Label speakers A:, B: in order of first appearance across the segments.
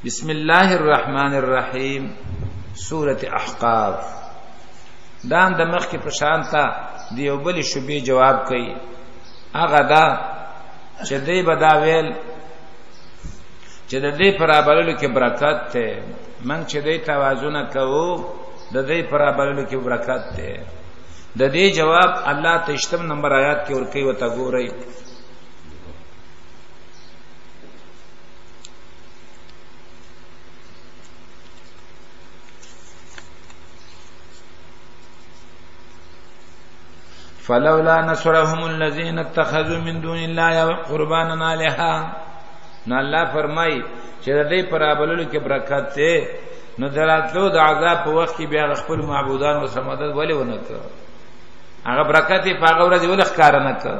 A: بسم الله الرحمن الرحیم سورة احقاف. دام د مخ کې پرشانتا دیو بل شوبې جواب کوي. هغه دا چې دې بداویل چې د دې پرابللو کې برکت ته من چې دې توازن کوو د دې پرابللو کې برکت ته د دې جواب الله تشتم نمبر آیات کې ور کوي وتا ګورئ. فلولا نصرهم الذين اتخذوا من دون الله قربانا الها. نو الله فرمای چې د دې پرابللو کې برکت ته نو دراتلو د عذاب په وخت کې بیا خپل معبودان او سمادت ولې ونه کړ. هغه برکت په هغه ورځ ولې ښکار نه کړ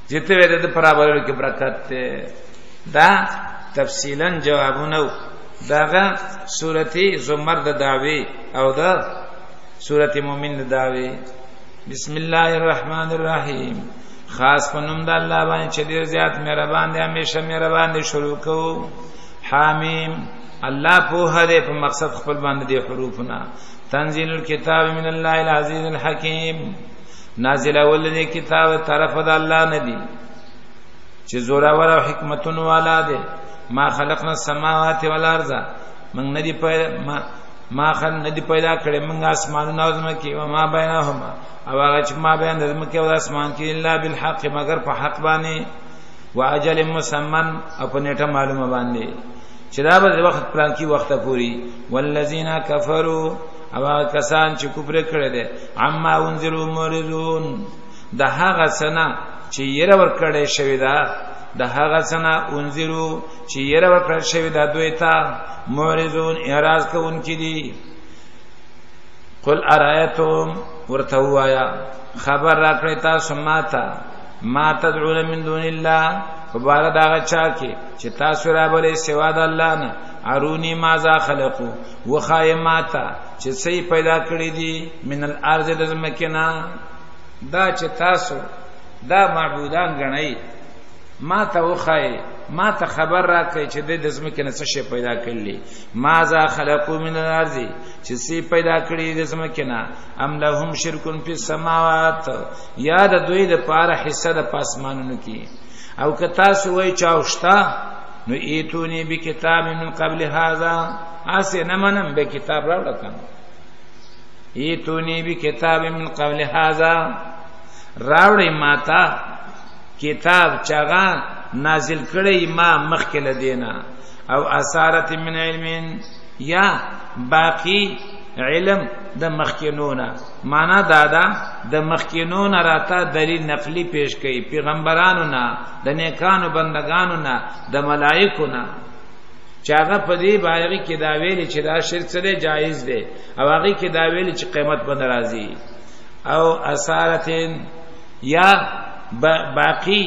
A: چې ته د پرابللو کې برکت ته. دا تفصیلا جوابونه داغه سورته زمر د دعوی او دا سورته مؤمن د دعوی. بسم الله الرحمن الرحیم. خاص پنوم د الله باندې چې ډیر زیات مهربان دی همیشه مهربان دی. شروع کوو. حامیم. الله په هغه په مقصد خپل باندې دی حروفنا. تنزيل الكتاب من الله العزيز الحكيم. نازل اول دی کتاب طرف د الله نه دی چې زورا ور او حکمتون والا دی. ما خلقنا السماوات والارض. من ندی ما خل ندی پیدا کړې موږ اسمانونه او زمکه او ما بینهما او هغه چې ما بیان د زمکه او اسمان کې الا بالحق مگر په حق باندې واجل مسمن او په نیټه معلومه باندې چې دا به وخت پلان کې وخت پوری. والذین کفروا او کسان چې کفر کړي دي عما انذروا معرضون. د هغه سنا چې ير ور کړي شوی دا د هغه سنا انذروا چې ير ور کړي شوی دا دوی ته معرضون اعراض کوونکي دي. قل ارایتم ورتوایا خبر راکړی تاسو ما تدعون من دون الله فبارد هغه چا کې چې تاسو را بلې سوا د الله نه. ارونی ماذا خلقو وخایماتا چې سې پیدا کړی دي من الارض د زمکنا. دا چې تاسو دا معبودان غنئ ما ته وخای ما ته خبر راکړي چې د زمکه نه څه شی پیدا کړلی. ماذا خلقو من الارض چې سې پیدا کړی د زمکه نه. ام لهم شرک فی السماوات یا د دوی د پاره حصہ د پاسمانونو کې. او که تاسو وای چاوشتا نو ایتونی بکتاب من قبل هذا اسه نمنم به کتاب راوړه کنه. ایتونی بکتاب من قبل هذا راوړی ماتا کتاب چاغه نازل کړی ما مخکې لدینا. او اثارت من علم یا باقی علم د مخکینونه. معنا دادا د مخکینونه راته دلیل نقلی پیش کړي پیغمبرانو نه د نیکانو بندگانو نه د ملائکو نه چاغه په دې باندې کې دا ویلي چې دا شرک سره جایز دی او هغه کې دا ویلي چې قیامت باندې راځي. او اثارتن یا باقی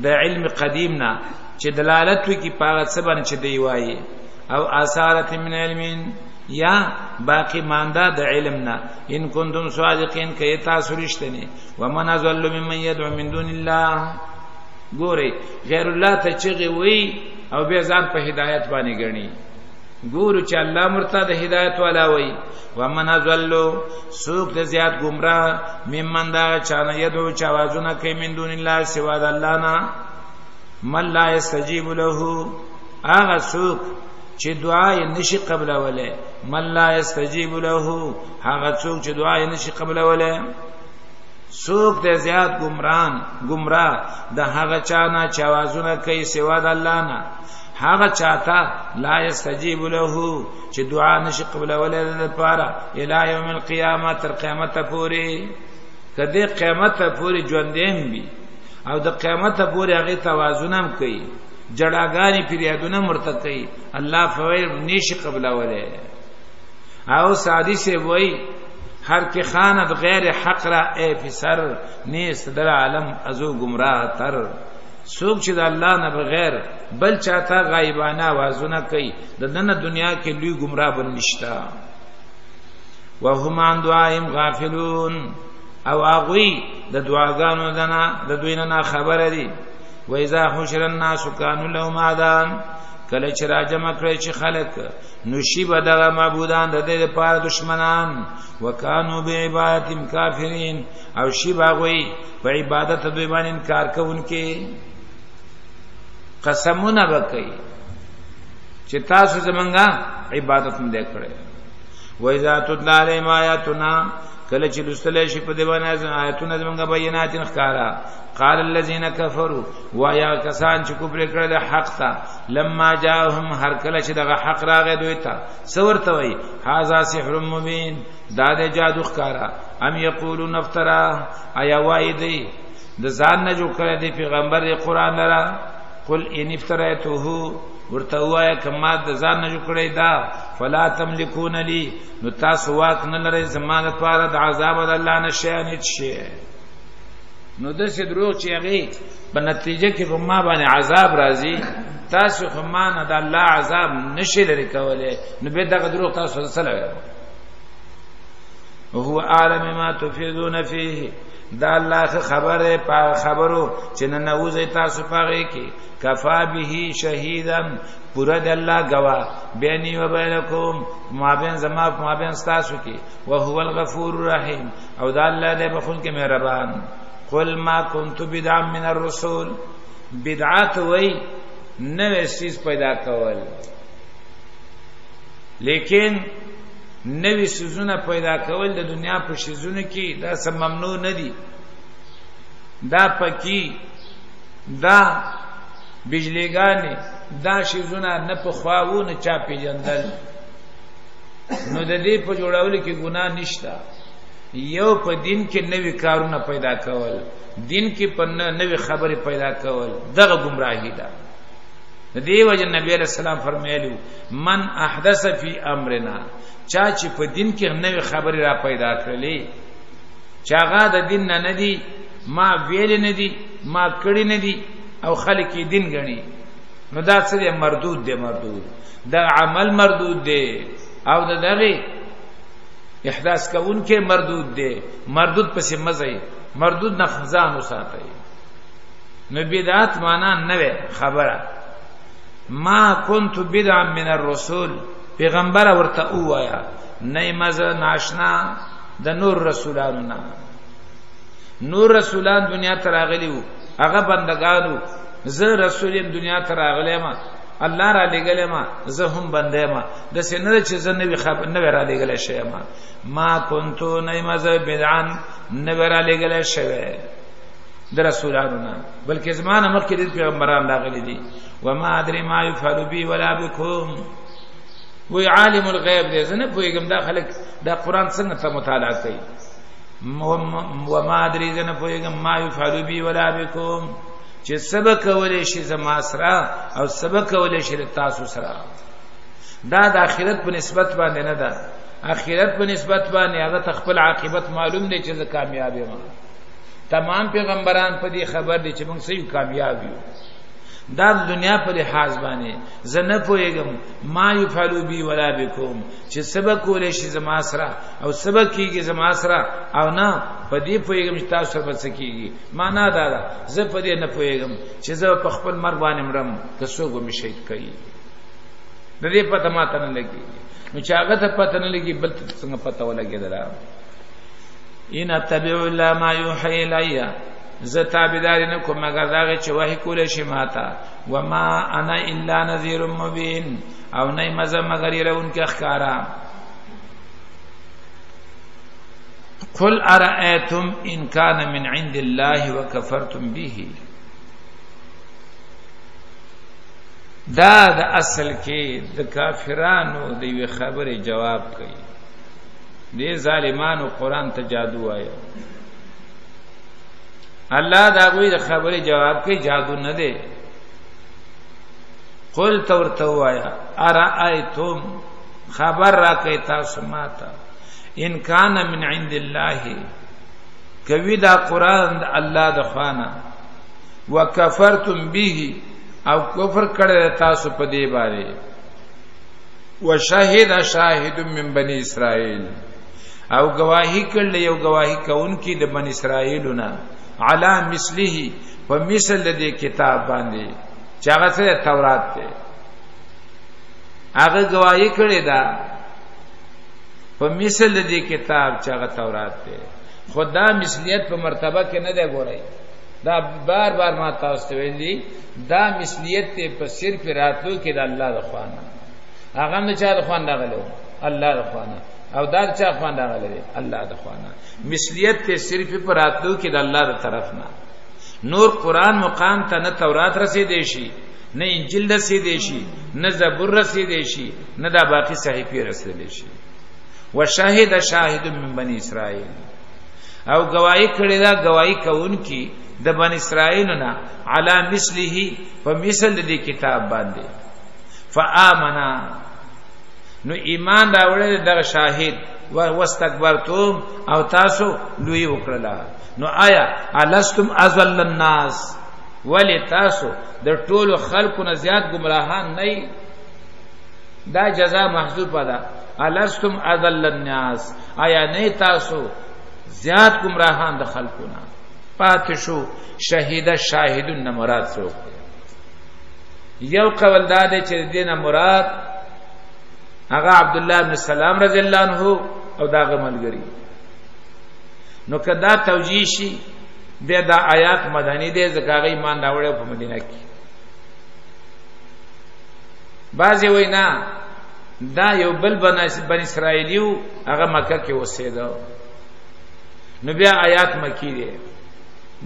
A: د علم قدیم نه چې دلالت کوي په څه باندې چې دی وایي. او اثارت من علم یا باقی مانده د علم نه. ان کنتم صادقین کای تاسو رښتینی. ومن ازل ممن يدعو من دون الله. ګوري غیر الله ته چغي وای او به ځان په هدایت باندې غني. ګورو چې الله مرتد هدایت والا وای. ومن ازل سوق د زیات گمراه ممن دا چانه يدعو چوازونه کوي من دون الله سوا د الله نه. من لا يستجيب له هغه سوق چې دعا یې نشي قبل وله. من لا يستجيب له هغه څوک چې دعا یې نشي قبل وله. څوک د زیات گمراه د هغه چانه چې आवाजونه کوي سوا د الله نه. هغه چاته لا يستجيب له چې دعا نشي قبل وله لپاره الی یوم القیامه تر قیامت پورې. کله قیامت پورې ژوندیم وي او د قیامت پورې هغه توازنم کوي جړاګانی فریادونه مرتقی الله فویل نشي قبل وله. او سادی سے وای هر کی خانت غیر حق را ای فسر نیست در عالم ازو گمراه تر. سوق چې د الله نه بغیر بل چاته غایبانه आवाजونه کوي د دنه دنیا کې لوی گمراه بنشتا. وهم عن دعائهم غافلون او اغوی د دعاګانو دنا د دوی نه خبر دي. و اذا حشر الناس كانوا لهم اعداء کله چې راجمع کړی چې خلق نو شی به دغه معبودان د دې لپاره دشمنان وکانو بعبادتهم کافرین او شی باغوي په عبادت دوی باندې انکار کوونکې قسمونه وکړي چې تاسو زمونږه عبادت نه کړې و اذا تتلى عليهم آیاتنا کله چې لستل شي په دیوانه آیاتونه زمونږه بینات ښکارا قال الذين كفروا ويا کسان چې کفر کړل د حق ته لما جاءهم هر کله چې دغه حق راغی دوی ته سورته وای هاذا سحر مبين دا د جادو ښکارا ام یقولون افترا ایا وای دی د ځان نه جوړ کړی دی پیغمبر دی قران لرا قل ان افتريته ورته وایا کما د ځان نه جوړ کړی دا فلا تملكون لي نو تاسو واک نه لرئ زمانه پاره د عذاب د الله نشه نه شي نو د څه دروغ چې هغه په نتیجه کې په ما باندې عذاب راځي تاسو خو ما نه د الله عذاب نشي لري کولای نو به دغه دروغ تاسو سره وهو عالم ما تفيدون فيه دا الله خبره په خبرو چې نه نوځي تاسو پاره کې کفا به شهیدن پورا د الله گواه بیني و بینکم ما بین زما ما بین تاسو کې وهو الغفور الرحیم او دا الله دې بخون کې مهربان قل ما كنت بدعا من الرسول بدعات وای نوې چیز پیدا کول لیکن نوې سيزونه پیدا کول د دنیا په شیزونه کې دا سم ممنوع نه دي دا پکې دا بجلیګانې دا شیزونه نه په خواونه چا پیجندل نو د دې په جوړولو کې ګناه نشته یو په دین کې نوې کارونه پیدا کول دین کې په نوې خبرې پیدا کول دغه گمراهی ده د دې وجه نبی علیہ السلام فرمایلی من احدث فی امرنا چا چې په دین کې نوې خبرې را پیدا کړلې چاغه د دین نه ندي ما ویل نه دي ما کړی نه دي او خلک دین غني نو دا څه مردود دی مردود دا عمل مردود دی او د دغه احداث کون کې مردود دی مردود پسې مزه مردود نه خزان وساتي نو بدعت معنا نه خبره ما كنت بدعا من الرسول پیغمبر ورته وایا نه مزه ناشنا د نور رسولانو نه نور رسولان دنیا ته راغلی وو هغه بندگانو زه رسولین دنیا ته راغلی ما الله را لګلې ما زه هم بندې ما د سینره چې زه نوې خبر نه را لګلې شې ما كنتو نماز بدعان نه را لګلې شوی د رسولانو نه بلکې زمانه مخکې د پیغمبران راغلي دي وما ادري ما يفعل بي ولا بكم وی عالم الغیب دې زنه پویګم دا خلک دا قران څنګه ته مطالعه کوي وما ادري زنه پویګم ما يفعل بي ولا بكم چې سبق ولې شي زما سره او سبق ولې شي تاسو سره دا د آخرت په نسبت باندې نه ده آخرت په نسبت باندې هغه تخپل عاقبت معلوم دی چې کامیاب یم تمام پیغمبران په دې خبر دي چې موږ صحیح کامیاب یو دا دنیا په لحاظ باندې زنه پويګم ما يفعلوا بي ولا بكم چې سبق ولې شي زما سره او سبق کیږي زما سره او نه په دې پويګم چې تاسو سره څه کیږي معنا دا ده زه په دې نه پويګم چې زه په خپل مرګ باندې مرم کڅو ګم شهید کوي د دې پته ماته نه لګي نو چې هغه ته پته نه لګي بل څنګه پته ولګي دلا ان اتبع الا ما يوحي الي زه تابعدار نه کوم مگر دا چې وحی کول شي ماته وما انا الا نذير مبين او نه مزه مگر يرون کې اخکارا قل ارايتم ان كان من عند الله وكفرتم به دا د اصل کې د کافرانو د وی خبره جواب کوي دې ظالمانو قران ته جادو آیا الله دا غوی د خبره جواب کوي جادو نه دی قل تورتوایا ارایتم خبر را کوي تاسو ماته ان کان من عند الله کوي دا قران د الله د خوانه وکفرتم به او کفر کړه تاسو په دې باندې وشهد شاهد من بني اسرائيل او گواہی کړل یو گواہی کوونکی د بني اسرائیلونه علی مثله ومثل د کتاب باندې چې هغه سره تورات ده هغه گواہی کړی دا په مثل دې کتاب چې هغه تورات دی. خدا مثلیت په مرتبه کې نه دی ګورای. دا بار بار ما تاسو ته ویلي دا مثلیت په صرف راتلو کې د الله د خوانه. هغه نه چا د خوان راغلو الله د خوانه او دا چا خوان راغلی الله د خوانه. مثلیت ته صرف په راتلو کې د الله د طرف نه. نور قران مقام ته نه تورات رسیدې شي نه انجیل رسیدې شي نه زبور رسیدې شي نه دا باقی صحیفې رسیدې شي. وشاهد شاهد من بني اسرائيل او گواہی کړی دا گواہی کوونکی د بني اسرائيل نه علی مثله په مثل دې کتاب باندې. فآمنا نو ایمان راوړل د شاهد واستكبرتم او تاسو لوی وکړه. نو آیا الستم ازل الناس ولی تاسو د ټولو خلقو نه زیات گمراهان نه؟ دا جزاء محذوفه ده. الستم ازل الناس آیا نه تاسو زیات گمراهان د خلقو نه؟ پاتې شو شهید شاهدون مراد څوک دی؟ یو قول دا دی چې دینه مراد هغه عبد الله بن سلام رضی الله عنه او دا غملګری. نو کدا توجیه شي د آیات مدنی دي ځکه هغه ایمان راوړل په مدینه کې. بعضی وینا دا یو بل بن اسرائیلیو هغه مکه کې اوسېده نو بیا آیات مکی دي.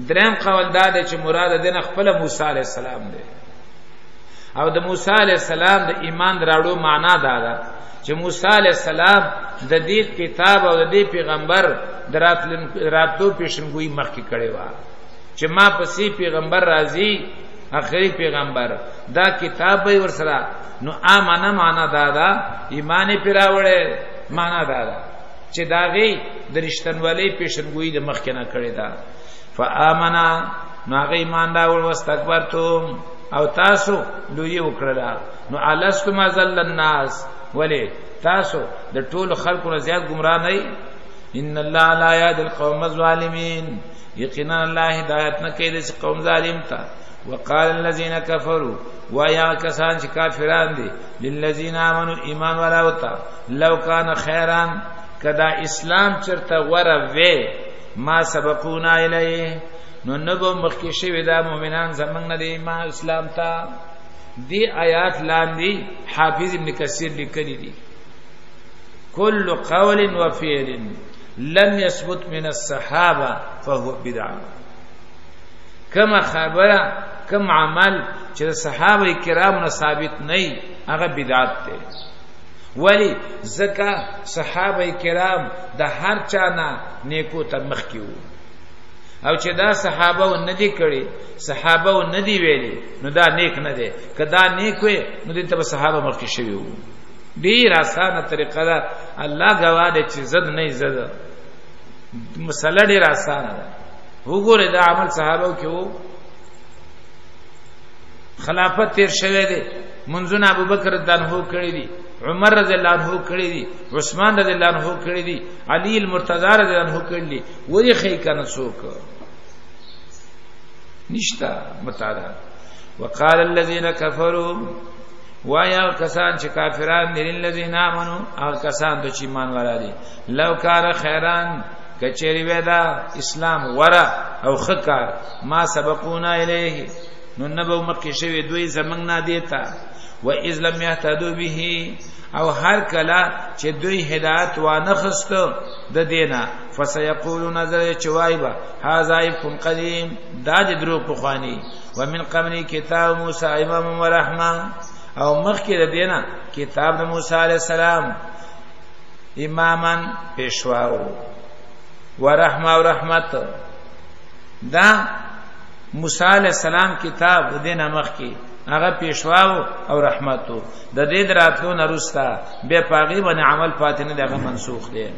A: دریم قول دا دی چې مراد دین خپل موسی علی السلام دی او د موسی علی السلام د ایمان راوړو معنا دا ده چې موسی علی السلام د دې کتاب او د دې پیغمبر دراتلو پیشنګوئی مخکې کړي و چې ما پسې پیغمبر راځي اخري پیغمبر دا کتاب به ورسره. نو امانه معنا دا ده ایمان پیراوړې معنا دا ده چې داغي د رښتینولۍ پیشنګوئی د مخکې نه کړي دا. فآمنا نو هغه ایمان راوړ واستكبرتم او تاسو لوی وکړه. نو الستم ازل الناس ولی تاسو د ټولو خلقو نه زیات گمراه نه؟ ان الله لا يهدي القوم الظالمين یقینا الله هدایت نه کوي د قوم ظالم ته. وقال الذين كفروا ويا کسان چې کافران دي للذين امنوا ایمان والا وتا لو كان خيرا کدا اسلام چرته غره وې ما سبقونا الیه نو نبو مخکې شوی دا مؤمنان زمنګ نه دی ما اسلام ته. دی آیات لاندې حافظ ابن کثیر لیکلی دي کل قول وفعل لم يثبت من الصحابه فهو بدعه. کما خبره کم عمل چې صحابه کرام نه ثابت نه هغه بدعت ده. ولی زکه صحابه کرام د هر چا نه نیکو ته مخ کیو او چې دا صحابه و ندی کړي صحابه و ندی ویلي نو دا نیک نه دی. کدا نیک وي نو دې ته صحابه مخکې شوی وو. ډیر آسانه طریقه ده. الله گواه دی چې زد نه زد مسله ډیر آسانه ده. وګوره دا عمل صحابه کې وو. خلافت تیر شوی دی منځونه ابوبکر رضی الله عنه کړی دي عمر رضی الله عنه کړی دي عثمان رضی الله عنه کړی دي علی المرتضی رضی الله عنه کړی دي. وری خې کنه څوک نشتا متعال. وقال الذين كفروا ويا کسان چې کافران دي للذین آمنوا او کسان چې ایمان والا دي لو کار خیران کچری ودا اسلام ورا او خکار ما سبقونا الیه نو نبو مکه شوی دوی زمنګ نه دیتا. و اذ لم يهتدوا به او هر کلا چې دوی هدایت و نه خستو د دینه فسيقولون نظر چوایبا هاذا افكم قديم دا د درو په خواني. ومن قبل کتاب موسی امام و رحمه او مخکې د دینه کتاب د موسی علی السلام امامن پیشواو و رحمه و رحمت. دا موسی علی السلام کتاب د دینه مخکې هغه پیشواو او رحمتو د دې دراتلو نرستا به پاغي باندې عمل پاتې نه دغه منسوخ دي.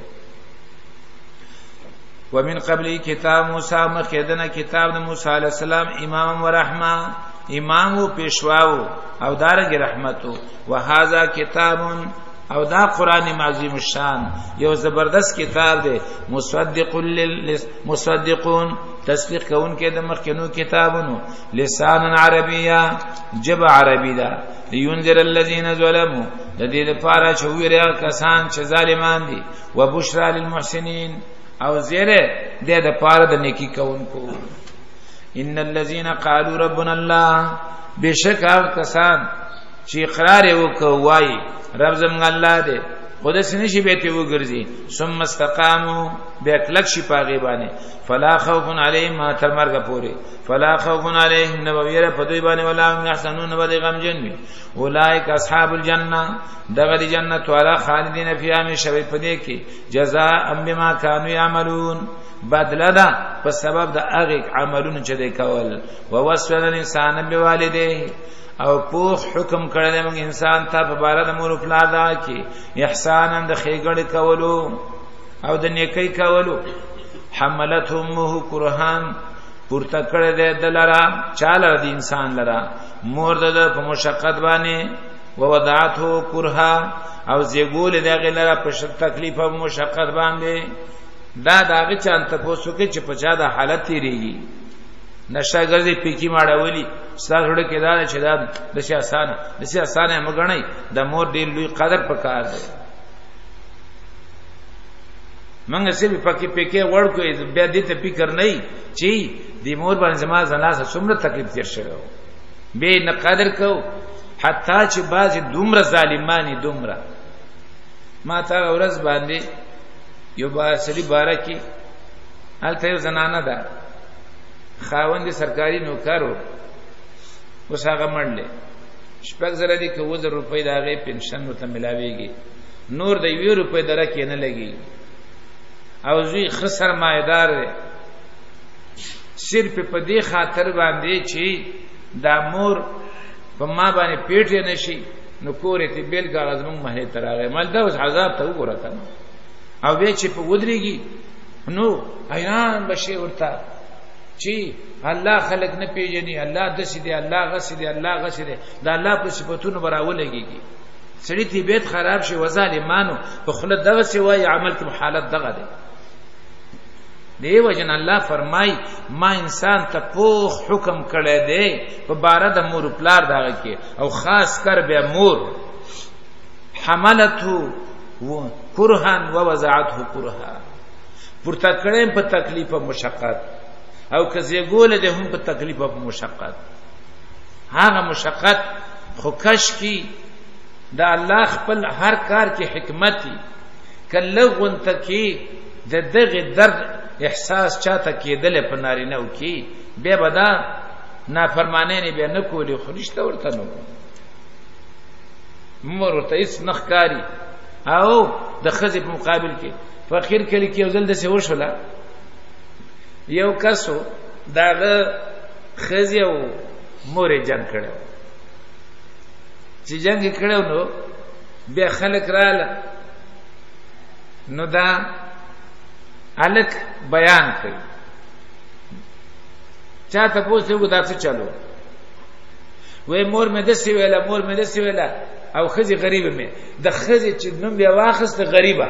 A: ومن قبل کتاب موسی مخدنه کتاب د موسی علی السلام امام و رحمه امام او پیشواو او دارنګ رحمتو. وهذا کتاب او دا قران عظیم الشان یو زبردست کتاب دی مصدقون تصدیق کون کې د مخکنو کتابونو لسان عربیه جب عربی دا لينذر الذين ظلموا د دې لپاره چې ویره کسان چې ظالمان دي وبشرا للمحسنین او زیره د دې لپاره د نیکی کوونکو ان الذين قالوا ربنا الله بشک کسان چې اقرار وکوي رب زمونږ الله دی خود سنه شي به ته وګرځي ثم استقاموا بیاکلک شي پاغي باندې فلا خوف علیهم تر مرګ پوري فلا خوف علیهم نبویره په دوی باندې ولا هم يحزنون ولا غم جن اولئک اصحاب الجنه دغه جنت والا خالدین فیها همیشه په دې کې جزاء بما كانوا يعملون بدل ده په سبب د هغه عملونو چې دوی کول ووصل الانسان بوالديه او پوخ حکم کړل موږ انسان ته په بار د مور پلا دا کې احسان د خېګړ کولو او د نیکی کولو حملته امه کرهان پورته کړل د دلرا چاله د انسان لرا مور د په مشقت باندې ووضعته کرها او زیګول دغه لرا په تکلیف او مشقت باندې دا داغه چانته پوسوکه چې په چا د حالت تیریږي نشاګرځي پېکی ماړولي ستاسو کې دا چې دا د شي اسانه مګنئ د مور ډېر لوی قدر پکار دی منګه سبي پکې پېکې ورکو بیا دې ته فکر نه چی د مور باندې زما زناسه څومره تکلیف تیر شوی به نه قدر کو حتی چې بعض دومره ظالمانی دومره ما تا ورځ باندې یو باسلی بارکی الته یو زنانه ده خاوند سرکاري نوکرو اوس هغه منډه شپږ زره دي که 1000 روپۍ دا غي پنشن ورته ملاويږي نور د 20 روپۍ درکې نه لګي او زوی خسر مایدار دی صرف په دې خاطر باندې چې دا مور په ما باندې پیټ نشي نو کورې ته بیل کاغذ مونږ مهله تراغه مال دا اوس عذاب ته وګوره کنه او به چې په ودرېږي نو حیران بشي ورته چې الله خلق نه پیژني الله د سې دی الله غسې دی الله غسې دی دا الله په صفاتونو براولېږي سړی تی بیت خراب شي وظالمانو په خلد دغه سی وای عمل کوم حالت دغه دی دیو جن الله فرمای ما انسان ته پوخ حکم کړی دی په بار د مور پلار دغه کې او خاص کر به مور حملته کرهن ووضعته کرها پورته کړم په تکلیف او مشقت او کزه ګول ده هم په تکلیف او مشقت هغه مشقت خو کش کی دا الله خپل هر کار کې حکمت کله غون تکي د دغه درد احساس چاته کېدل په نارینه او کې به بدا نافرمانه نه به نه کولی خرشته ورته نو مور ته هیڅ نخکاری او د خزې په مقابل کې فقیر کلی کې وزل د څه وشولا یو کسو داغه خزې او مور جنگ کړو چې جنگ کړو نو بیا خلک رااله نو دا الک بیان کوي چاته پوښتنه دا څه چالو وې مور مې دسی ویلا مور مې دسی ویلا او خزي غریبه مې د خزي چې نوم بیا واخست غریبه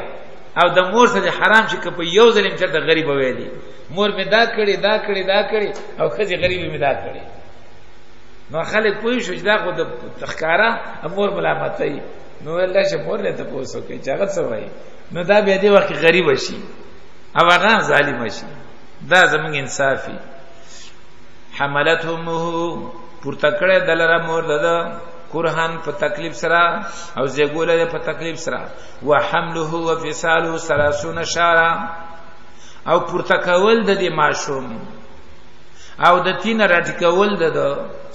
A: او د مور سره حرام چې په یو ظلم چرته غریبه ویلي مور مې دا کړی او خزي غریبه مې دا کړی نو خلک پوه شو چې دا خو د تخکارا امور ملامتای نو الله شه مور له ته پوسو کې چاغت سوای نو دا به دې وخت غریب شي او هغه ظالم شي دا زمونږ انصافي حملتهم پورته کړه دلره مور دده کرهن په تکلیف سره او زګوله په تکلیف سره وحمله وفصاله 30 شهرا او پورته کول د دې ماشوم او د تین راټکول د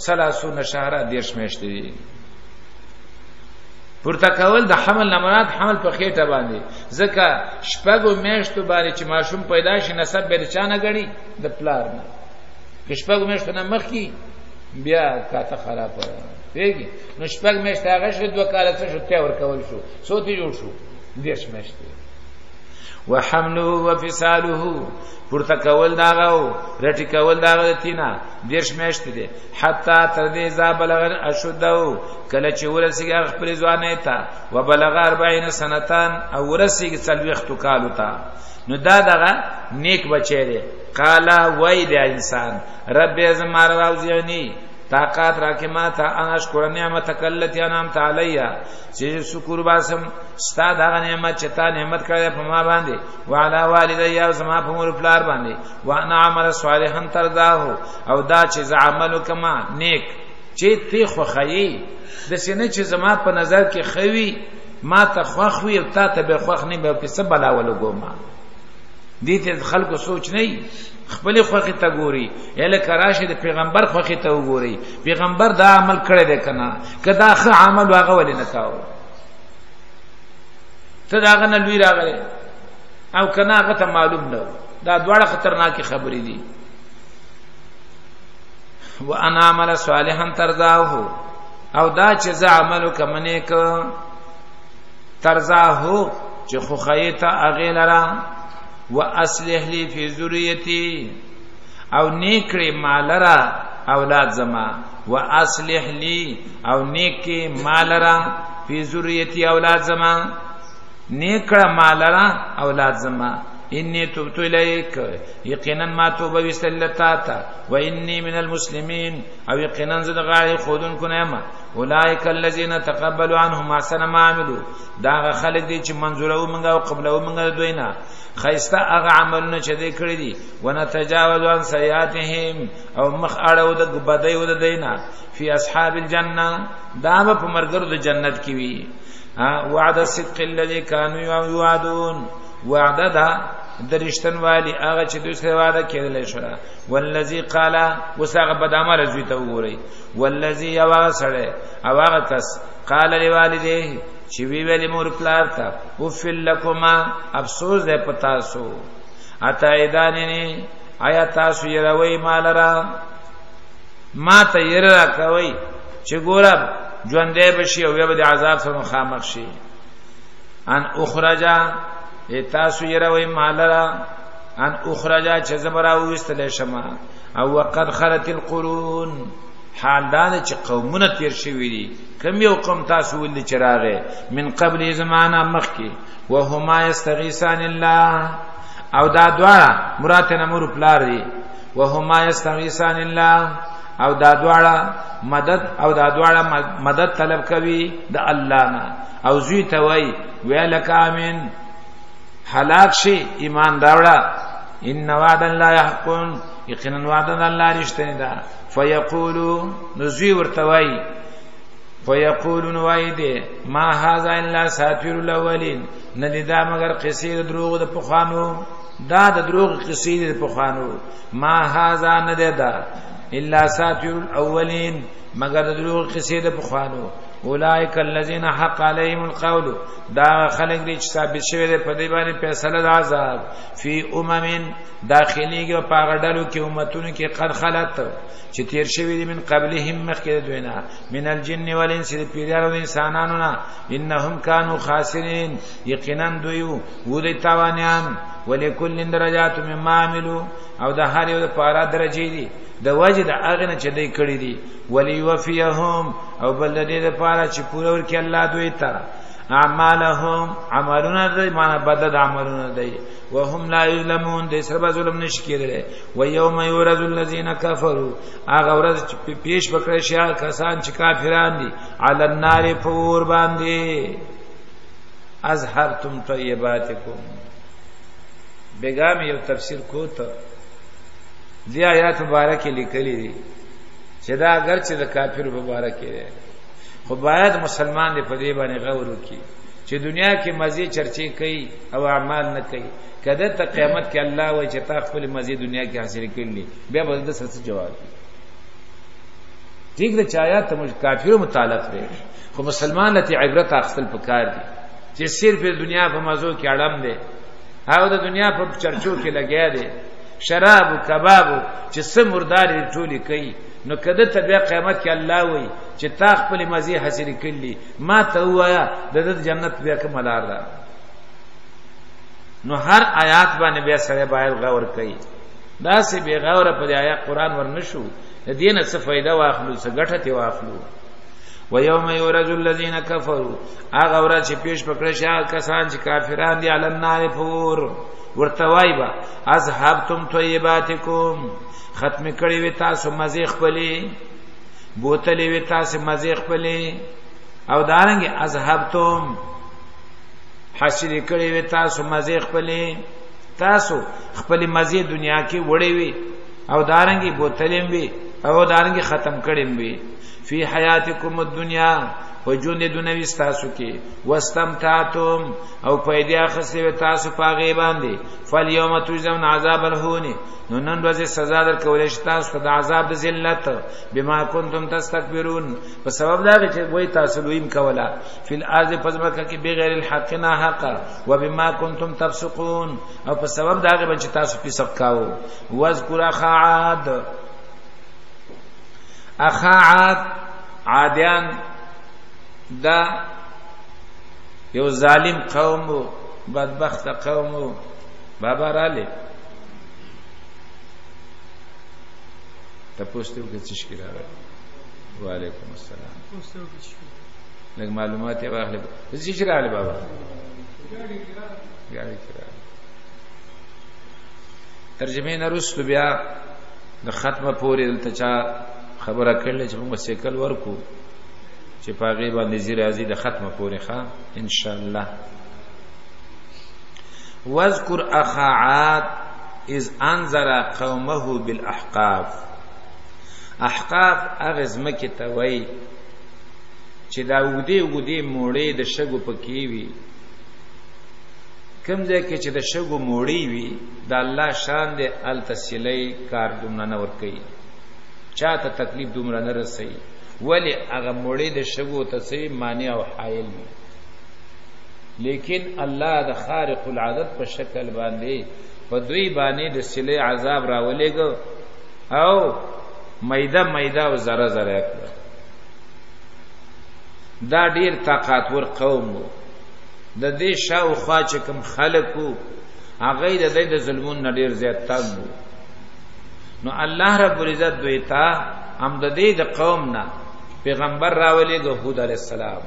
A: 30 شهرا دیش میشته دي پورته کول د حمل نمرات حمل په خېټه باندې ځکه شپږو میاشتو باندې چې ماشوم پیدا شي نسب به چانه غړي د پلار نه شپږو میاشتو نه مخکي بیا کاته خراب پیږي نو شپږ میاشتې هغه شو 2 کال څه شو ته ور کول شو سوتي جوړ شو دیش میاشتې وحمله وفصاله پورته کول داغو رټی کول داغه تینا دیش میاشتې دي حتی تر دې ذا بلغ اشدو کله چې ورسیږي خپل ځوانه ته وبلغ 40 سنتان او ورسیږي 40 کال ته نو دا دغه نیک بچی دی قالا وای د انسان رب زمار راوځنی طاقت راکې ما ته ان اشکر نعمتک التي انعمت علی چې شکر باسم ستا دا نعمت چې تا نعمت کړې په ما باندې وعلى والدي او زما په مور پلار باندې وانا عمل صالحا ترضاه او دا چې ز عمل کما نیک چې تی خو خی د سینې چې زما په نظر کې خوي ما ته خوخوي او تا ته به خوخ نه به په سبلا ولګوما دې ته خلکو سوچ نه خپل خوخي ته ګوري اله کراشه د پیغمبر خوخي ته وګوري پیغمبر دا عمل کړی دی کنه کدا ښه عمل واغه ولې نه کاو ته داغه نه لوی راغلی او کنه هغه ته معلوم نه دا دواړه خطرناکي خبرې دي وانا عمل صالحا ترضاه او دا چې ز عمل کمنه ک ترضاه چې خو خیته اغه لرا واصلح لي في ذريتي او نیکړي مالرا اولاد زما واصلح لي او نیکي مالرا في ذريتي اولاد زما نیکړه مالرا اولاد زما انی تبت الیک یقینا ما توبه وستلتا تا و انی من المسلمین او یقینا زد غای خودن کنه اولئک الذین تقبلوا عنهم احسن ما عملوا دا خلک دي چې منزورو منګه او قبلو منګه دوینا خیسته هغه عملونه چې دې کړی دي ونتجاوز عن سیئاتهم او مخ اړو د بدای و د دینا فی اصحاب الجنه دا په مرګرو د جنت کې وی وعد الصدق الذي كانوا يوعدون وعده دا درشتن والی هغه چې دوی سره وعده کړل شو والذي قال وسغه بدعمل زوی ته وګوري والذي هغه سره هغه کس قال لوالديه چې وی ویلی مور پلار ته وفل لكما افسوس ده پتا سو اتا ایداننی آیا تاسو یروي مالرا ما ته یرا کوي چې ګورم ژوندې بشي او به د عذاب سره مخامخ شي ان اخرجا تاسو یروي مالرا ان اخرجا چې زبرا وستل شمه او وقد خلت القرون حال دا چې قومونه تیر شوی دي کم یو قوم تاسو ول چراغه من قبل زمانہ مخکی وهما یستغیثان الله او دا دواړه مراد نمر پلار دي وهما یستغیثان الله او دا دواړه مدد طلب کوي د الله نه او زوی ته وای ویلک امین هلاک شي ایمان داوړه ان وعد الله حق یقینا وعد الله رښتینی ده فیقولوا نزوی ورتوای فیقولون وایده ما هاذا الا ساطیر الاولین ندی دا مگر قصې دروغ د پخوانو دا د دروغ قصې د پخوانو ما هاذا ندی دا الا ساطیر الاولین مگر د دروغ قصې د پخوانو اولئک الذین حق علیهم القول دا خلق دي چې ثابت شوی دی په دې باندې فیصله د عذاب فی داخليږي او پاغړلو کې امتونو کې قد خلت چې تیر شوی دي من قبلهم مخکې دوینا من الجن والانس د پیرانو انسانانو نه انهم كانوا خاسرین یقینا دوی و دي توانیان ولکل درجات مما عملوا او د هر یو لپاره درجې دي د وجه د اغه نه چې دوی کړی دي ولی وفیهم او بل دې لپاره چې پوره ورکړي الله دوی ته اعمالهم عملونه دې معنا بدل عملونه دي وهم لا یظلمون دې سره ظلم نشي کېدل و یوم یورز الذین کفروا هغه ورځ چې پیش پکړی شي کسان چې کافران دي علی النار فور باندې ازهرتم طیباتکم بیگام یو تفسیر کوته دی آیات مبارکه لیکلي دي چې دا اگر چې د کافر مبارکه ده خو باید مسلمان دې په دې باندې غور وکړي چې دنیا کې مزي چرچې کوي او اعمال نه کوي کله ته قیامت کې الله وایي چې تا خپل مزي دنیا کې حاصل کړلی بیا به د سچ جواب ٹھیک ده چې آیات ته کافر متعلق دي خو مسلمان ته عبرت اخستل پکار دي چې صرف دنیا په مزو کې اړم دي او د دنیا په چرچو کې لګیا دي شراب او کباب چې سمردار ټولي کوي نو کده ته بیا قیامت کې الله وایي چې تا خپل مزي حاصل کړلی ما ته وایا د جنت بیا کوملار ده نو هر آیات باندې بیا سره باید غور کوي دا سه به غور په آیات قران ورنشو د دینه څه فائدہ واخلو څه ګټه تی واخلو و یوم یورز الذین کفروا هغه ورځ چې پیش پکړه شي کسان چې کافران دي علی النار فور ورتوای با اذهبتم طیباتکم ختم کړي وي تاسو مزه خپلې بوتلې وی تاسو مزه خپلې او دارنګ اذهبتم حاصل کړي وی تاسو مزه خپلې تاسو خپل مزه دنیا کې وړې وی او دارنګ بوتلې وی او دارنګ ختم کړي وی فی حیاتکم الدنیا وجود دنیوی تاسو کې واستمتعتم او پیدا اخستې تاسو پاغه باندې فالیوم تجزون عذاب الهون نو نن ورځ سزا درکول شي تاسو د عذاب د ذلت بما کنتم تستكبرون په سبب دا چې وای تاسو لویم کولا فی الارض فزمکه کې بغیر الحق نه حق وبما کنتم تفسقون او په سبب دا چې تاسو فسق کاو واذکر اخعاد اخعاد عادیان دا یو ظالم قوم و بدبخت قوم و بابا رالی تا پوستو که چی شکل آره وعلیکم السلام لگ معلومات یا باقلی چی شکل آره بابا گاڑی کرا ترجمه نرستو بیا د ختمه پوری دلته چا خبره کړل چې موږ سیکل ورکو چې پاغي باندې زیر ازي د ختمه پورې ښا ان شاء الله. واذكر اخا عاد اذ انذر قومه بالاحقاف. احقاف اغز مکه ته وای چې دا وګدي موړې د شګو پکې وي کوم ځای کې چې د شګو موړې وي د الله شان دې التسلی کار دومره نه ور کوي چاته تکلیف دومره نه رسي ولی هغه موړې د شګو ته سي مانع او حائل وي لیکن الله د خارق العادت په شکل باندې په دوی باندې د سلی عذاب راولېګو او میده او ذره کړ. دا ډیر طاقتور قوم وو د دې شاو خوا چې کوم خلقو هغه د دې د ظلمون نه ډیر زیات تنګ وو نو الله رب العزت دوی ته هم د دې د قوم نه پیغمبر راولې هود علی السلام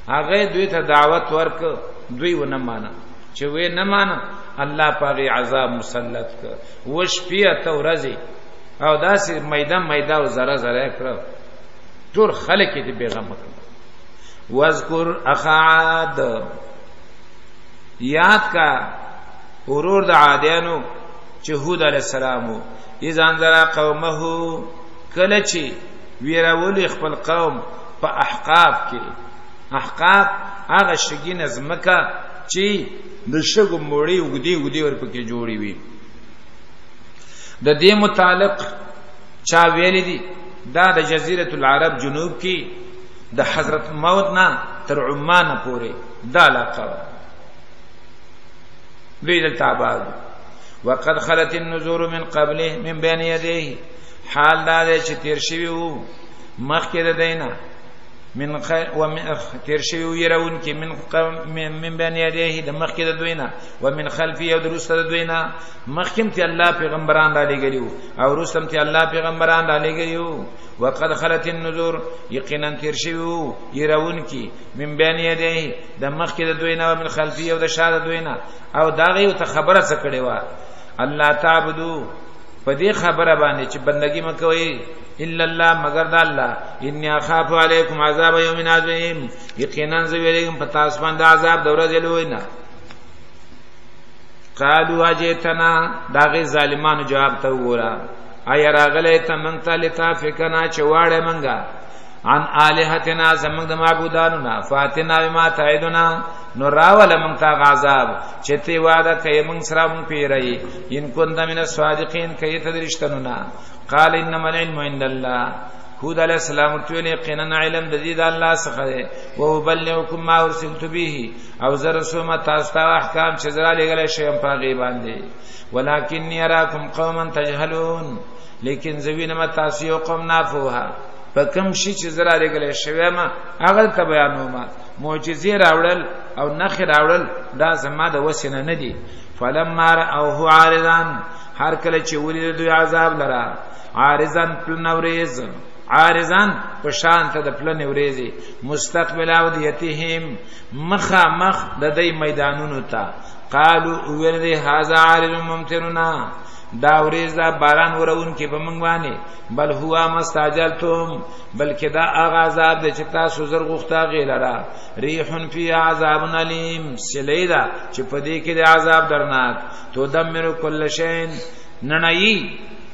A: هغه دوی ته دعوت ورک دوی ونه مانه چې وې نه مانه الله پاغي عذاب مسلط ک وش پیه تورزي او داسې میده او ذره کړو ټول خلک دې پیغام کړ. واذکر اخا عاد یاد کا ورور د عادیانو چې هود علی السلام اذا انذر قومه کله چې ویراول خپل قوم په احقاف کې احقاف هغه شګین ازمکه چې د شګو موړي وګدي ورپکې جوړي وي د دې متعلق چا ویل دي دا د جزیره العرب جنوب کې د حضرت موت نه تر عمان پورې دا علاقه دوی د تعباد وقد خلت النذور من قبله من بين يديه حال دا چې تیر شوی وو مخکې د دینه من تیر شوی يرون کې من بين يديه د مخکې د دوینه ومن خلفه او درسته د دوینه مخکې ته الله پیغمبران را لګیو او رسم ته الله پیغمبران را لګیو وقد خلت النذور یقینا تیر شوی يرون کې من بين يديه د مخکې د دوینه ومن خلفه او د شاده دوینه او دا غي ته خبره څه کړي وا الله تعبدو په دې خبره باندې چې بندگی مکوئ الا الله مگر د الله انی اخاف علیکم عذاب یوم عظیم یقینا زویلم په تاسو باندې عذاب د ورځې لوی نه. قالوا اجتنا داغه ظالمانو جواب ته وګوره ایا راغله ته مونږ ته لتافکنا چې واړه مونږه عن الہتنا زمونږ د معبودانو نه فاتنا بما تعدنا نو راول مونږ ته عذاب چې تی وعده کوي مونږ سره مونږ پیری ان كنت من الصادقین کوي ته درشتنو نه. قال انما العلم عند الله هود علیہ السلام ټول یقینا علم د دې د الله څخه دی او بلغکم ما ارسلت به او زرسوم تاسو ته احکام چې زرا لګل شي په غیب باندې ولکن یراکم قوما تجهلون لیکن زوینه ما تاسو یو قوم نافوها په کوم شي چې زرا لګل شي ما هغه ته بیانوم معجزې راوړل او نخ راوړل دا زما د وسینه نه دي. فلما راوه عارضان هر کله چې ولید دوی عذاب لرا عارضان پلنوریز عارضان پشان ته د پلن وريزي مستقبل اوديتهم مخا مخ د دې میدانونو ته قالوا ورد هذا عارض ممطرنا دا وريز دا باران ورون کې په منګ باندې بل هوا مستعجلتم بلکې دا عذاب د چتا سوزر غوښتا غیلرا ریح فی عذاب الیم سلیدا چې په دې کې د عذاب درناک تو دمر کل شین ننئی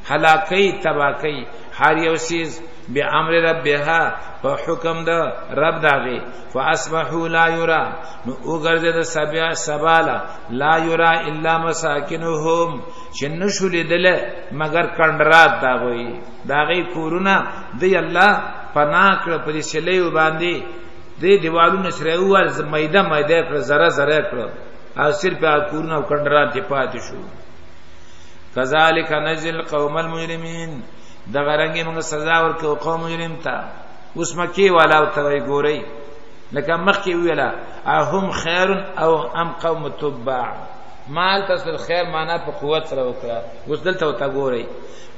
A: هلاکی تباکی هر یو سیز بامر ربها په حکم د رب داغي فاصبحوا لا يرى نو وګرځي د سبالا لا يرى الا مساكنهم شنشل دل مگر کندرات داغي کورونه دی الله پناه کړ په دې سلیو باندې دې دیوالونو سره ور میده کړ زره کړ او صرف کورونه او کندرات پاتې شو کذالک نزل قوم المجرمین دا غرنګي موږ سزا ورکو قوم مجرم ته اوس مکی والا او توي ګوري لکه مخکي ویلا هم خیر او ام قوم تبع مال تصل خیر معنا په قوت سره وکړه اوس دلته وتا ګوري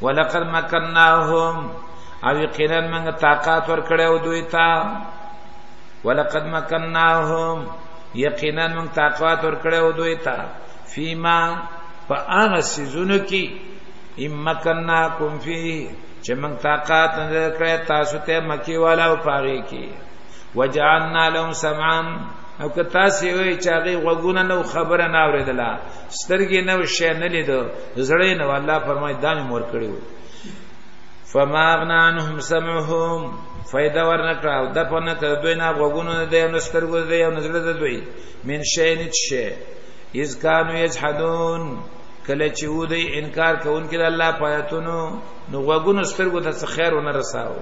A: ولقد مکناهم او یقینا موږ طاقت ورکړو دوی ته ولقد مکناهم یقینا موږ طاقت ورکړو دوی ته فيما فاغ سيزونو کی امکناکم فی چې موږ طاقت نه کړی تاسو ته مکی والا او پاغي کی وجعلنا لهم سمعا او که تاسو وی چاغي غوګونه نو خبره نه اوریدله سترګې نو شې نه لیدو زړې نو الله فرمای دامه مور کړیو فما اغنا عنهم سمعهم فایده ورنکړه او د پنه ته دوی نه غوګونه دی نو سترګو دی او نظر دی دوی من شی نشه اذ كانوا يجحدون کله چې و دې انکار کوونکې د الله پایتونو نو وګونو سترګو ته خیر ونه رساو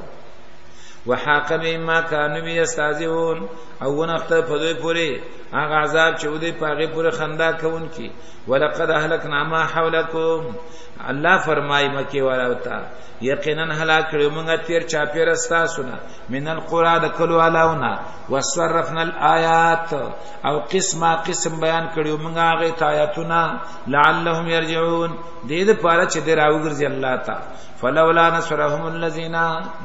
A: وحاق بما كانوا يستهزئون او ونخت په دوی پوری هغه عذاب چې و دې پاغه پوری خندا کوونکې ولقد اهلكنا ما حولكم الله فرمای مکی والا وتا یقینا هلاک کړو موږ تیر چا پیر استا سنا من القرى د کلو علاونا وصرفنا الآيات او قسم بیان کړو موږ هغه آیاتونه لعلهم يرجعون دې د پاره چې دراوګرځي الله تا فلولا نصرهم الذين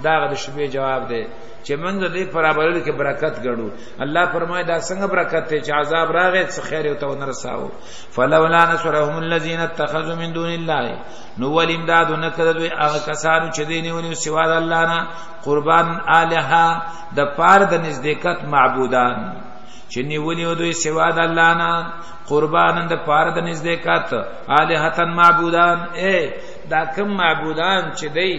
A: دا د شبيه جواب دی چې موږ دې برابرلو کې برکت غړو الله فرمای دا څنګه برکت ته چې عذاب راغی څه خیر او ته نرساو فلولا نصرهم الذين اتخذوا من دون الله نو ولامداد نکړه دوی هغه کسانو چې دینونه سوا د الله نه قربان الها د پاره د نزدېکت معبودان چې نیونی دوی سوا د الله نه قربان د پاره د نزدېکت الهتن معبودان دا کوم معبودان چې دی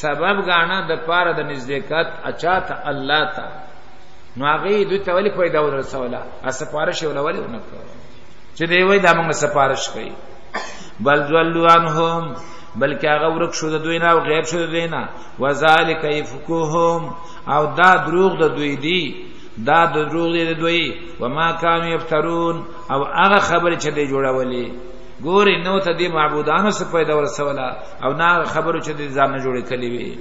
A: سبب غاڼه د پاره د نزدېکت اچات الله تا نو هغه دوی ته ولي پیدا ورسوله اسپارش ولولي ونکړه چې دی وای دا موږ سپارش کوي بل ذلوا عنهم بلکې هغه ورک شو د دوی نه او غیب شو د دوی نه وذالک یفکوهم او دا دروغ د دوی دی دا دروغ دی د دوی وما كانوا يفترون او هغه خبره چې دی جوړولې ګوري نو ته دې معبودانو څخه پیدا ورسوله او نه خبرو چې دې ځان نه جوړې کړې وي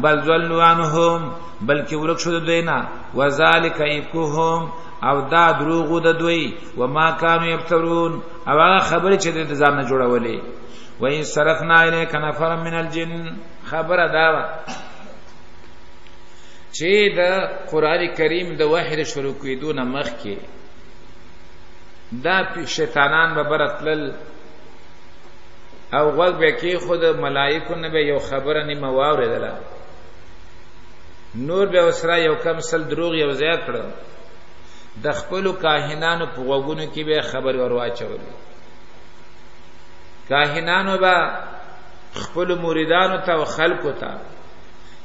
A: بل ذلوا عنهم بلکې ورک شو د دوی نه وذالک یفکوهم او دا دروغ د دوی وما كانوا يفترون او هغه خبره چې دې ځان نه جوړولې وإن صرفنا إليك نفرا من الجن خبر داوا چې د قران کریم د وحی شروع کېدو نه مخکې دا شیطانان به برتل او غوږ به کې خود ملائکه نه به یو خبره نیمه واوریدله نور به وسره یو کم سل دروغ یو ځای کړو د خپل کاهنانو په غوږونو کې به خبر ورواچول کاهنانو به خپل مریدانو ته او خلقو ته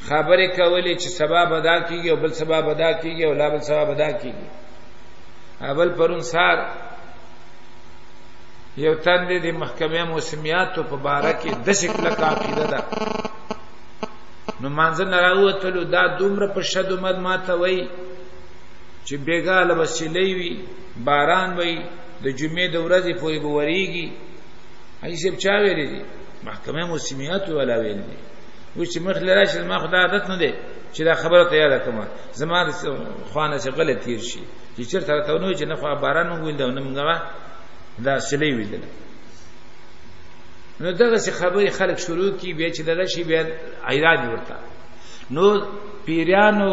A: خبرې کولې چې سبب ادا کیږي او بل سبب ادا کیږي او لا بل سبب ادا کیږي اول پرون سار یو تند دي محکمه موسمیات په باره کې د شکل عقیده ده نو مانځه نراوتلو دا دومره په شدو مد ماته وای چې بیګاله وسیلې وي باران وي د جمعې د ورځې پورې بوريږي ایسب چا ویلې دي محکمه موسمیات ولا ویلې و چې مخ لراشه ما خدای عادت نه دي چې دا خبره ته یاد کړم زما خوانه چې غلط تیر شي چې چیرته ته نو چې نه خو باران ویل دا نه منګه دا سلی ویل نو دغه څه خبرې خلک شروع کی بیا چې دغه شی بیا حیران ورته نو پیرانو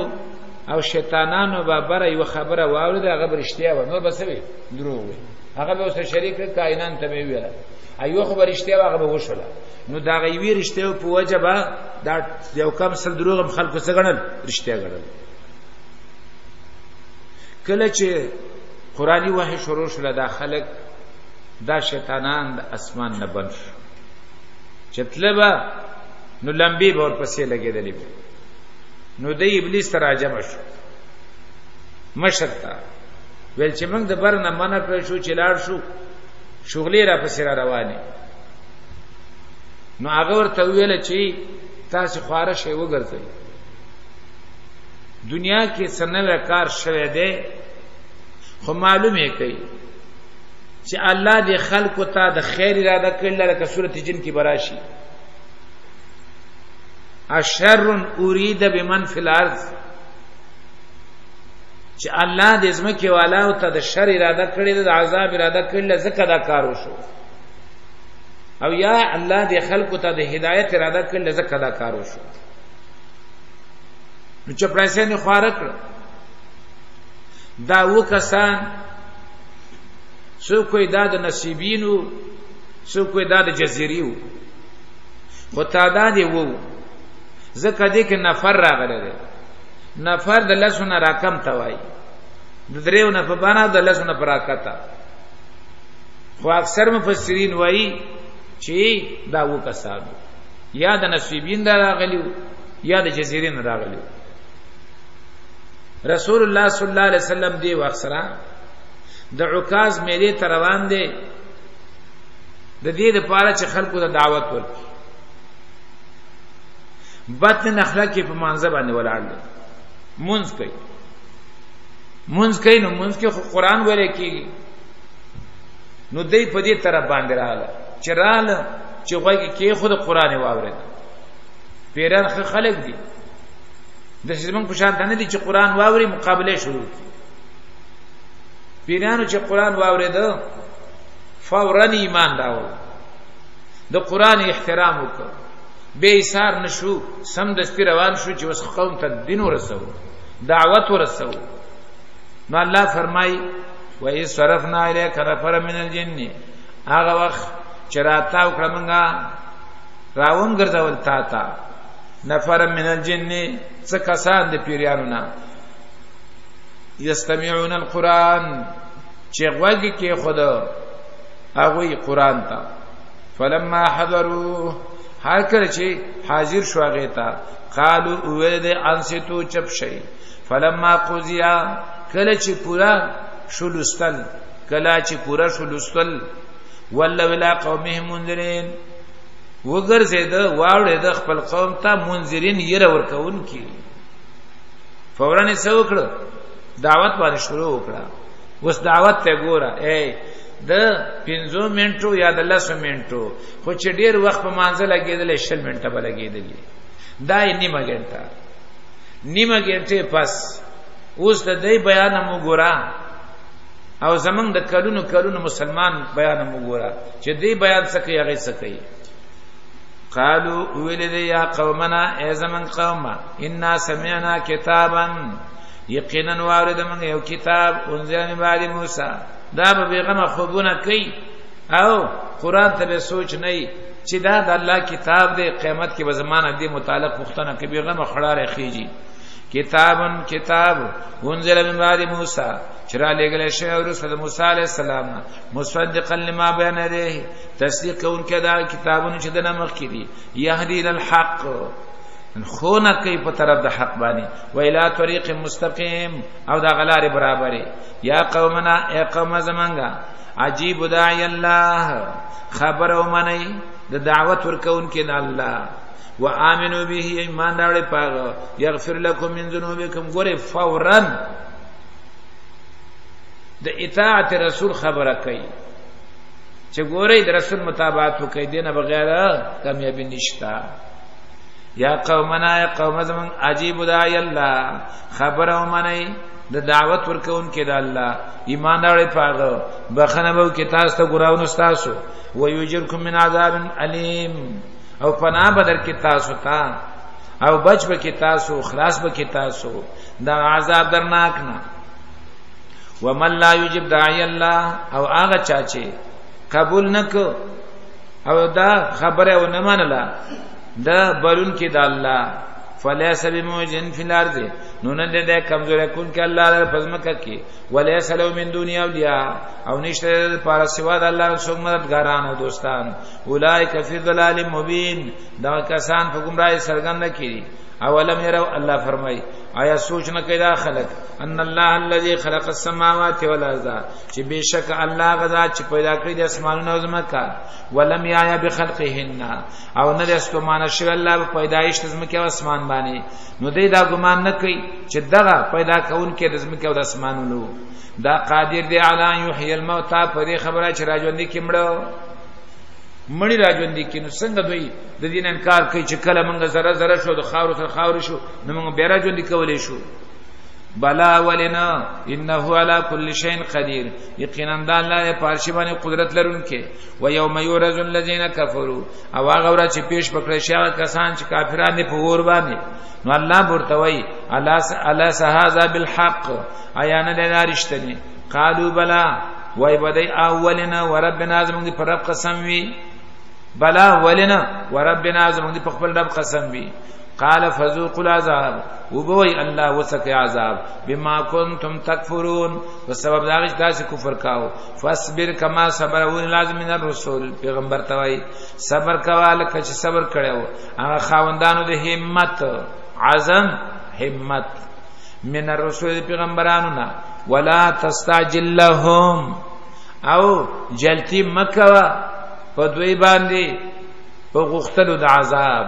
A: او شیطانانو به بره یو خبره واوري هغه برشتیا و نو بس وي دروغ وي هغه به اوسه شریک کائنات ته ویل ایو خبر رښتیا هغه به وشوله نو دا غوی رښتیا په وجبه دا یو کم سل دروغ خلکو څخه غنل رښتیا غړل کله چې قرآنی وحی شروع شول دا خلک دا شیطانان د اسمان نه بن شو چتلبا نو لمبي به ورپسې لګېدلې نو د ابلیس تر راجم شو مشرتا ول چې موږ د برنه منع کړ شو چې لاړ شو شغلې را پسې را روانه نو هغه ورته ویل چې تاسو خواره شی وګرځئ دنیا کې سنوي کار شوه دی خو معلومه کوي چې الله دې خلقو ته د خیر اراده کړل لکه سورته جن کې براشي اشر اريد بمن في الارض چې الله دې زمکه والا او ته د شر اراده کړی د عذاب اراده کړل زکه دا کار وشو او یا الله دې خلقو ته د هدایت اراده کړل زکه دا کار وشو نو چې پرسه نه خواره کړ دا وکسان سو کوئی دا د نصیبینو سو کوئی دا د جزیریو خو تعداد وو زکه دې کې نفر راغله نفر د لسونه راکم توای د دریو نه په باندې د لسونه پر راکتا خو اکثر مفسرین وایي چې دا وکسان یا د نصیبین دا راغلیو یا د جزیرین راغلیو رسول الله صلی الله علیه وسلم دی واخسرا د عکاظ میلې ته روان دي د دې لپاره چې خلکو ته دعوت ورکړي بطن نخله کې په مانزه باندې ولاړ دي منځ کوي نو منځ کې قرآن ویل کېږي نو دې په دې طرف باندې رااله چې غوږ کې خود قرآن واورید پیران خلک دي د شزمن په شان نه دي چې قرآن واوري مقابله شروع کی پیرانو چې قرآن واورید فورا ایمان راوړ د قرآن احترام وکړ بے ایثار نشو سم دستی روان شو چې وس قوم ته دین ورسو دعوت ورسو نو الله فرمای و ای صرفنا الیک نفر من الجن هغه وخت چې راتاو کړمږه راون ګرځول تا نفر من الجن څه کسان د پیرانو نه یستمعون القرآن چې غوږ کې خدا هغه قرآن ته فلما حضروا هر کله چې حاضر شو هغه ته قالو ولد انستو چپ شي فلما قضیا کله چې پورا شلوستل کله چې پورا شلوستل ولولا قومهم منذرین وګرځید واوړې د خپل قوم ته منذرین یره ورکون کی فورا یې څه وکړه دعوت باندې شروع وکړه وس دعوت ته ګوره د 15 منټو یا د 10 منټو خو چې ډیر وخت په مانځه لګیدل 60 منټه به لګیدل دا نیمه ګنټه پس اوس د دې بیان مو ګوره او زمنګ د کلونو مسلمان بیان مو ګوره چې دې بیان څه کوي هغه څه کوي قالوا ولد يا قومنا اي زمن قوم انا سمعنا كتابا یقینا وارد من یو کتاب انزل من بعد موسی دا به پیغمبر خوبونه کوي او قران ته به سوچ نه چې دا د الله کتاب دی قیامت کې به زمانہ دی متعلق پختنه کې پیغمبر خړاره خيږي کتاب انزل من بعد موسی چرا لګل شی او رسول موسی علیہ السلام مصدقا لما بین یده تصدیق کوونکې دا کتابونه چې د نمخ کې دي یهدی للحق خونه کوي په طرف د حق باندې و الی طریق مستقیم او دا غلار برابرې یا قومنا ای قوم زمانګه عجیب داعی الله خبر او منی د دعوت ورکون کې د الله و امنو به ایمان راوړې پاغه یغفر لكم من ذنوبکم ګوره فورا د اطاعت رسول خبره کوي چې ګوره د رسول مطابقت وکړي دینه بغیر کامیابی نشتا یا قومنا یا قوم زمون عجیب داعی الله خبر او منی د دعوت ورکون کې د الله ایمان راوړې پاغه بخنه به کې تاسو ته ګراونو تاسو ويجركم من عذاب الیم او پناه بدر کی تاسو تا او بچ بکی تاسو خلاص بکی تاسو دا عذاب درناک نه ومن لا یجب داعی الله او هغه چاچی قبول نکو او دا خبره و نه منله دا بلون کې د الله فلیس بموجن فی الارض نو نه ده کمزور کون کې الله تعالی پزماکه کې ولیس له من دنیا اولیاء او نشته پر سوا د الله رسول مددګاران او دوستان اولئک فی ضلال مبین دا کسان په گمراهی سرګند کړي اولم يروا الله فرمای آیا سوچ نه کیدا خلق ان الله الذي خلق السماوات والارض چې بشک الله غزا چې پیدا کړی د اسمانونو او زمکا ولم یا بخلقهن او نه د اسمان شو الله پیدایش د زمکا او اسمان باندې نو دې دا ګمان نه کوي چې دغه پیدا کون کې د زمکا او د اسمانونو دا قادر دی علی یحیی الموتى پر خبره چې راځوندې کیمړو مړی راځوندې کینو څنګه دوی د دین انکار کوي چې کله موږ زره زره شو د خاور سره خاور شو نو موږ بیا راځوندې کولې شو بلا ولنا انه على كل شيء قدير یقینا د الله په پارشي باندې قدرت لرونکي و یوم یورز الذين كفروا او هغه ورځ چې پیش پکړی شي کسان چې کافران دي په اور باندې نو الله ورتوي الا هذا بالحق ایا نه د رښتینی قالوا بلا وای بدای اولنا وربنا زموږ پر رب قسم وی بلا ولنا وربنا زموږ په خپل رب قسم وی قال فذوقوا العذاب وبوي الله وسك عذاب بما كنتم تكفرون وسبب داغش تاسو کفر کاو فاصبر كما صبر لازم من الرسول پیغمبر توي صبر کواله کچ صبر کړو هغه خاوندانو د همت عزم همت من الرسول پیغمبرانو نا ولا تستعجل لهم او جلتی مکوا په دوی باندې په غختلو د عذاب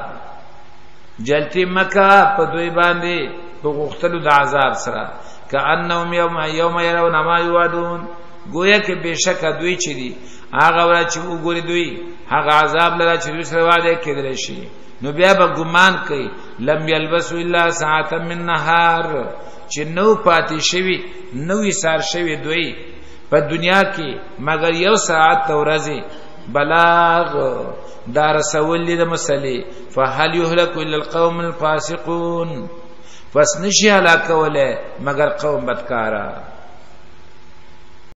A: جلتی مکا په دوی باندې په غختلو د عذاب سره کأنهم یوم يرون ما یوعدون گویا کې بشک دوی چې دي هغه ورځ چې وګوري دوی هغه عذاب لره چې دوی سره وعده کړل شي نو بیا به ګمان کوي لم یلبسوا الا ساعه من نهار چې نو پاتې شوی نو سار شوی دوی په دنیا کې مگر یو ساعت ورځي بلاغ دار رسول د مسلې فهل يهلك الا القوم الفاسقون فسنشي هلاك ولا مگر قوم بدکارا